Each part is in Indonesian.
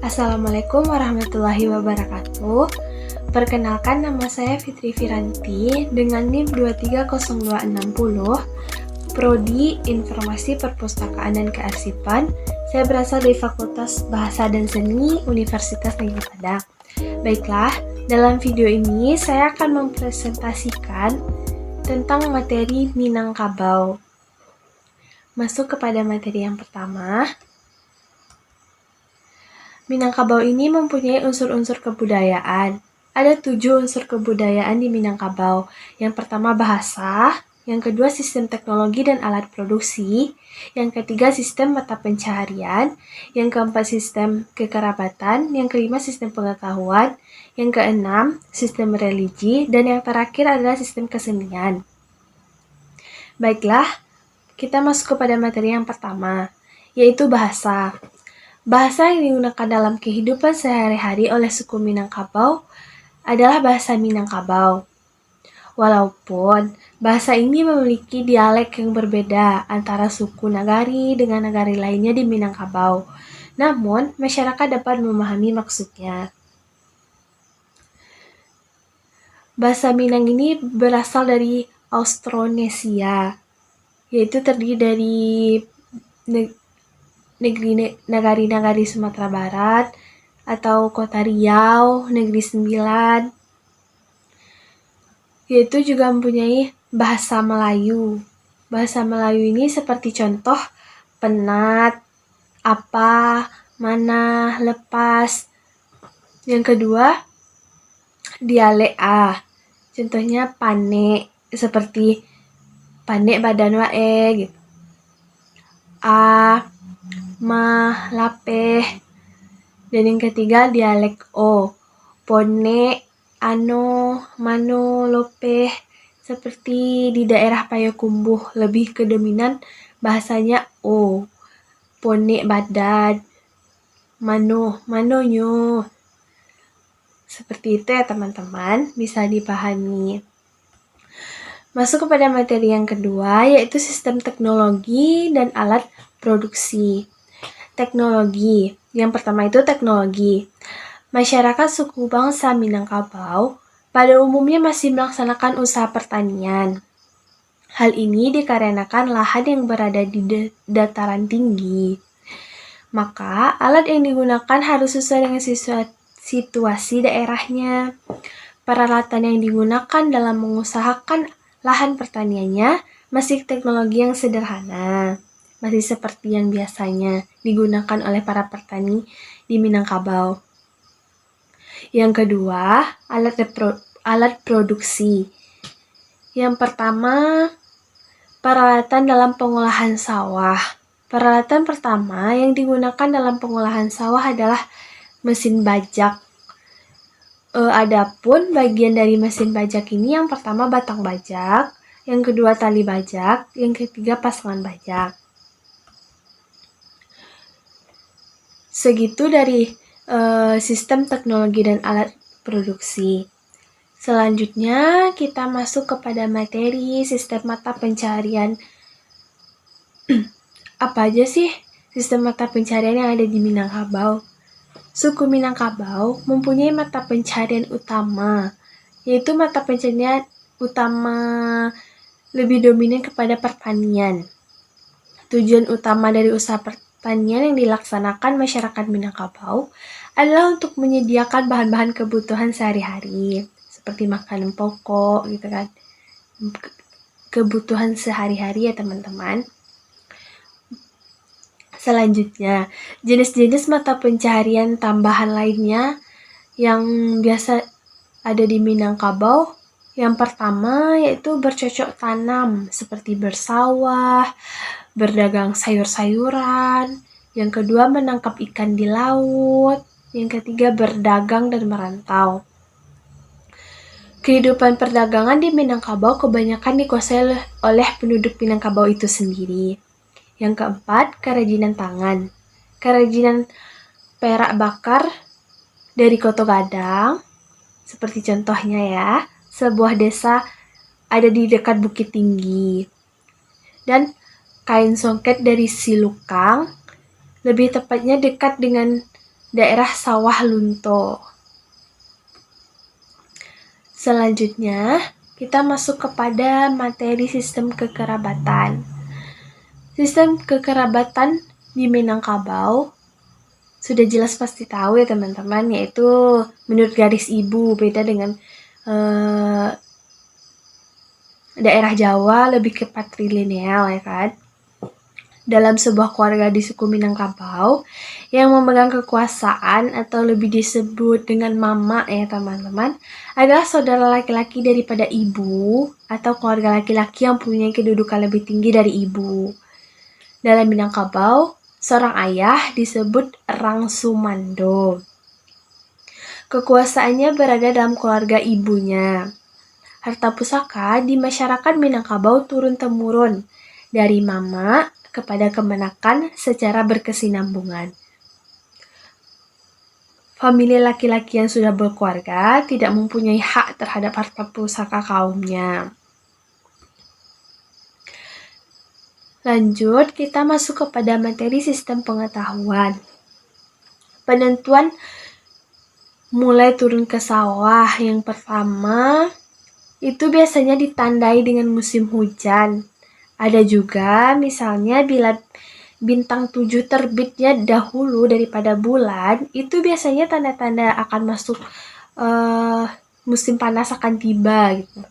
Assalamualaikum warahmatullahi wabarakatuh. Perkenalkan, nama saya Fitri Firanti dengan NIM 2302660, Prodi Informasi Perpustakaan dan Kearsipan. Saya berasal dari Fakultas Bahasa dan Seni Universitas Negeri Padang. Baiklah, dalam video ini saya akan mempresentasikan tentang materi Minangkabau. Masuk kepada materi yang pertama. Minangkabau ini mempunyai unsur-unsur kebudayaan. Ada 7 unsur kebudayaan di Minangkabau. Yang pertama bahasa, yang kedua sistem teknologi dan alat produksi, yang ketiga sistem mata pencaharian, yang keempat sistem kekerabatan, yang kelima sistem pengetahuan, yang keenam sistem religi, dan yang terakhir adalah sistem kesenian. Baiklah, kita masuk kepada materi yang pertama, yaitu bahasa. Bahasa yang digunakan dalam kehidupan sehari-hari oleh suku Minangkabau adalah bahasa Minangkabau. Walaupun bahasa ini memiliki dialek yang berbeda antara suku Nagari dengan Nagari lainnya di Minangkabau, namun masyarakat dapat memahami maksudnya. Bahasa Minang ini berasal dari Austronesia, yaitu terdiri dari Nagari Sumatera Barat atau Kota Riau, Negeri Sembilan, yaitu juga mempunyai bahasa Melayu. Bahasa Melayu ini seperti contoh penat, apa, mana, lepas. Yang kedua, dialek A. Contohnya pane, seperti pane badan wae gitu. A, ma, lapeh. Dan yang ketiga dialek O. Pone, ano, mano, lopeh. Seperti di daerah Payakumbuh lebih ke dominan bahasanya O. Pone badan, mano, manonyo. Seperti itu ya teman-teman, bisa dipahami. Masuk kepada materi yang kedua, yaitu sistem teknologi dan alat produksi. Teknologi. Yang pertama itu teknologi. Masyarakat suku bangsa Minangkabau pada umumnya masih melaksanakan usaha pertanian. Hal ini dikarenakan lahan yang berada di dataran tinggi. Maka alat yang digunakan harus sesuai dengan situasi daerahnya. Peralatan yang digunakan dalam mengusahakan lahan pertaniannya masih teknologi yang sederhana, masih seperti yang biasanya digunakan oleh para petani di Minangkabau. Yang kedua, alat produksi. Yang pertama, peralatan dalam pengolahan sawah. Peralatan pertama yang digunakan dalam pengolahan sawah adalah mesin bajak. Adapun bagian dari mesin bajak ini yang pertama batang bajak, yang kedua tali bajak, yang ketiga pasangan bajak. Segitu dari sistem teknologi dan alat produksi. Selanjutnya kita masuk kepada materi sistem mata pencaharian. Apa aja sih sistem mata pencaharian yang ada di Minangkabau? Suku Minangkabau mempunyai mata pencaharian utama, yaitu mata pencaharian utama lebih dominan kepada pertanian. Tujuan utama dari usaha pertanian yang dilaksanakan masyarakat Minangkabau adalah untuk menyediakan bahan-bahan kebutuhan sehari-hari, seperti makanan pokok gitu kan. Kebutuhan sehari-hari ya teman-teman. Selanjutnya, jenis-jenis mata pencaharian tambahan lainnya yang biasa ada di Minangkabau. Yang pertama yaitu bercocok tanam, seperti bersawah, berdagang sayur-sayuran. Yang kedua menangkap ikan di laut. Yang ketiga berdagang dan merantau. Kehidupan perdagangan di Minangkabau kebanyakan dikuasai oleh penduduk Minangkabau itu sendiri. Yang keempat, kerajinan tangan. Kerajinan perak bakar dari Koto Gadang, seperti contohnya ya, sebuah desa ada di dekat Bukit Tinggi. Dan kain songket dari Silukang, lebih tepatnya dekat dengan daerah Sawah Lunto. Selanjutnya, kita masuk kepada materi sistem kekerabatan. Sistem kekerabatan di Minangkabau sudah jelas pasti tahu ya teman-teman, yaitu menurut garis ibu, beda dengan daerah Jawa lebih ke patrilineal ya kan. Dalam sebuah keluarga di suku Minangkabau yang memegang kekuasaan atau lebih disebut dengan mama ya teman-teman, adalah saudara laki-laki daripada ibu atau keluarga laki-laki yang punya kedudukan lebih tinggi dari ibu. Dalam Minangkabau, seorang ayah disebut Rang Sumando. Kekuasaannya berada dalam keluarga ibunya. Harta pusaka di masyarakat Minangkabau turun-temurun dari mama kepada kemenakan secara berkesinambungan. Famili laki-laki yang sudah berkeluarga tidak mempunyai hak terhadap harta pusaka kaumnya. Lanjut, kita masuk kepada materi sistem pengetahuan. Penentuan mulai turun ke sawah yang pertama itu biasanya ditandai dengan musim hujan. Ada juga misalnya bila bintang 7 terbitnya dahulu daripada bulan, itu biasanya tanda-tanda akan masuk musim panas akan tiba gitu.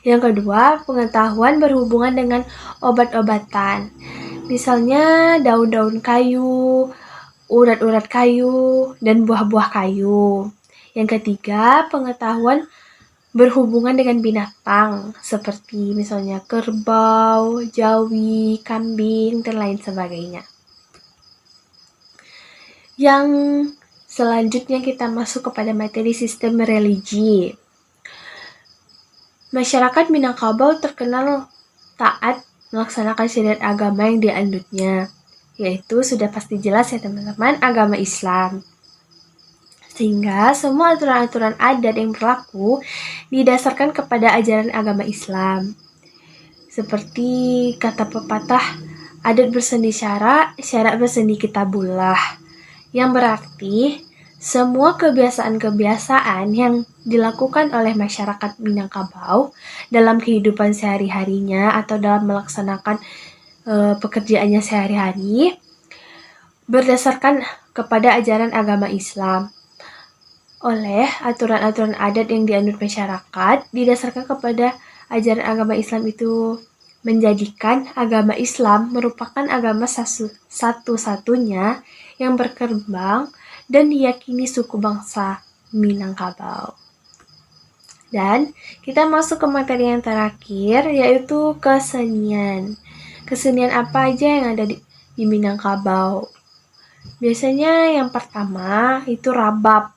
Yang kedua, pengetahuan berhubungan dengan obat-obatan. Misalnya daun-daun kayu, urat-urat kayu, dan buah-buah kayu. Yang ketiga, pengetahuan berhubungan dengan binatang, seperti misalnya kerbau, jawi, kambing, dan lain sebagainya. Yang selanjutnya kita masuk kepada materi sistem religi. Masyarakat Minangkabau terkenal taat melaksanakan syariat agama yang dianutnya, yaitu sudah pasti jelas ya teman-teman, agama Islam. Sehingga semua aturan-aturan adat yang berlaku didasarkan kepada ajaran agama Islam. Seperti kata pepatah, adat berseni syara, syara berseni kitabullah. Yang berarti semua kebiasaan-kebiasaan yang dilakukan oleh masyarakat Minangkabau dalam kehidupan sehari-harinya atau dalam melaksanakan pekerjaannya sehari-hari berdasarkan kepada ajaran agama Islam. Oleh aturan-aturan adat yang dianut masyarakat didasarkan kepada ajaran agama Islam itu menjadikan agama Islam merupakan agama satu-satunya yang berkembang dan diyakini suku bangsa Minangkabau. Dan kita masuk ke materi yang terakhir, yaitu kesenian. Kesenian apa aja yang ada di Minangkabau? Biasanya yang pertama itu rabab,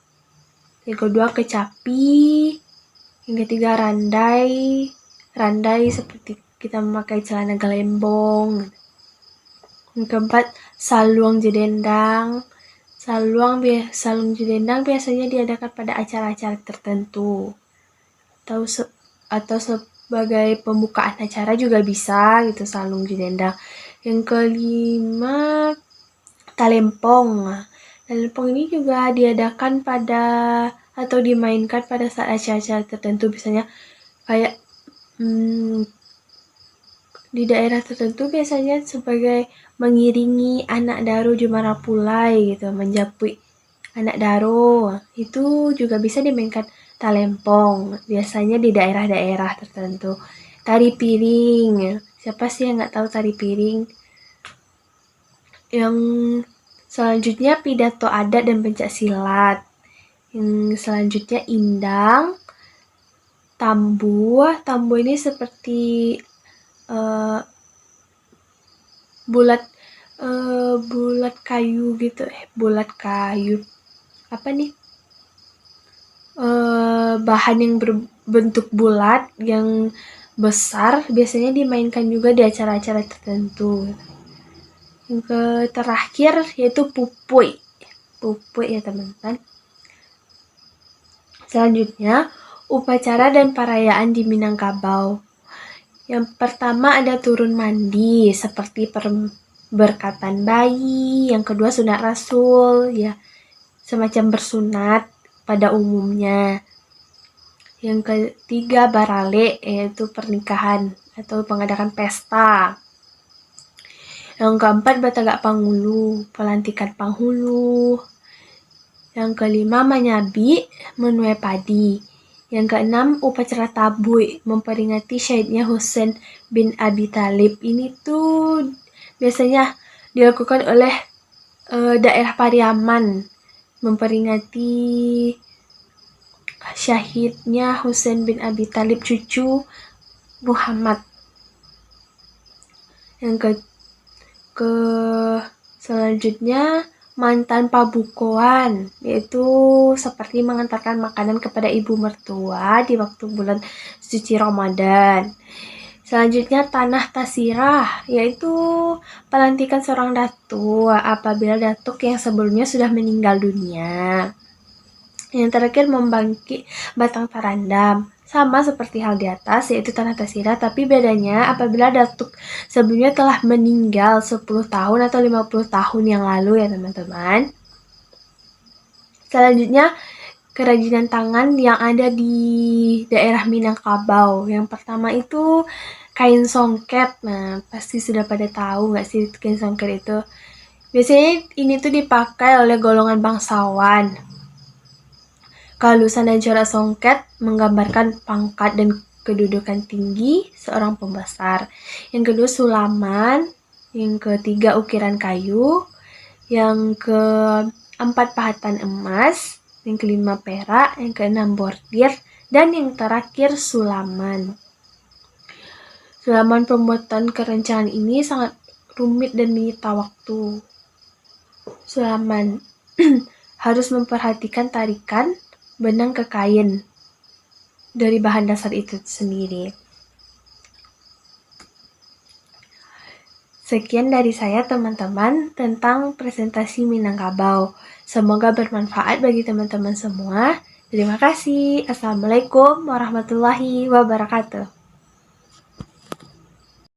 yang kedua kecapi, yang ketiga randai. Randai seperti kita memakai celana gelembong. Yang keempat saluang jedendang. Salung jedendang biasanya diadakan pada acara-acara tertentu atau sebagai pembukaan acara juga bisa gitu salung jedendang. Yang kelima talempong. Talempong ini juga diadakan pada atau dimainkan pada saat acara-acara tertentu, misalnya kayak di daerah tertentu biasanya sebagai mengiringi anak daro Jumarapulai gitu, menjapui anak daro. Itu juga bisa dimainkan talempong, biasanya di daerah-daerah tertentu. Tari piring, siapa sih yang nggak tahu tari piring? Yang selanjutnya pidato adat dan pencak silat. Yang selanjutnya indang, tambu. Tambu ini seperti bulat kayu gitu, bulat kayu. Apa nih? Bahan yang berbentuk bulat yang besar biasanya dimainkan juga di acara-acara tertentu. Yang terakhir yaitu pupui. Pupui ya teman-teman. Selanjutnya, upacara dan perayaan di Minangkabau. Yang pertama ada turun mandi seperti berkatan bayi, yang kedua sunat rasul, ya semacam bersunat pada umumnya. Yang ketiga barale, yaitu pernikahan atau mengadakan pesta. Yang keempat batagak panghulu, pelantikan panghulu. Yang kelima manyabi, menuai padi. Yang keenam upacara tabui, memperingati syahidnya Husain bin Abi Thalib. Ini tuh biasanya dilakukan oleh daerah Pariaman, memperingati syahidnya Husain bin Abi Thalib cucu Muhammad. Yang ke selanjutnya mantan pabukoan, yaitu seperti mengantarkan makanan kepada ibu mertua di waktu bulan suci Ramadan. Selanjutnya tanah tasirah, yaitu pelantikan seorang datuk apabila datuk yang sebelumnya sudah meninggal dunia. Yang terakhir membangkit batang tarandam, sama seperti hal di atas, yaitu tanah tasirah, tapi bedanya apabila datuk sebelumnya telah meninggal 10 tahun atau 50 tahun yang lalu ya teman-teman. Selanjutnya kerajinan tangan yang ada di daerah Minangkabau. Yang pertama itu kain songket. Nah, pasti sudah pada tahu nggak sih kain songket itu? Biasanya ini tuh dipakai oleh golongan bangsawan. Kehalusan dan corak songket menggambarkan pangkat dan kedudukan tinggi seorang pembesar. Yang kedua sulaman, yang ketiga ukiran kayu, yang keempat pahatan emas, yang kelima perak, yang keenam bordir, dan yang terakhir sulaman. Sulaman pembuatan kerancangan ini sangat rumit dan menyita waktu. Sulaman harus memperhatikan tarikan benang ke kain dari bahan dasar itu sendiri. Sekian dari saya teman-teman tentang presentasi Minangkabau. Semoga bermanfaat bagi teman-teman semua. Terima kasih. Assalamualaikum warahmatullahi wabarakatuh.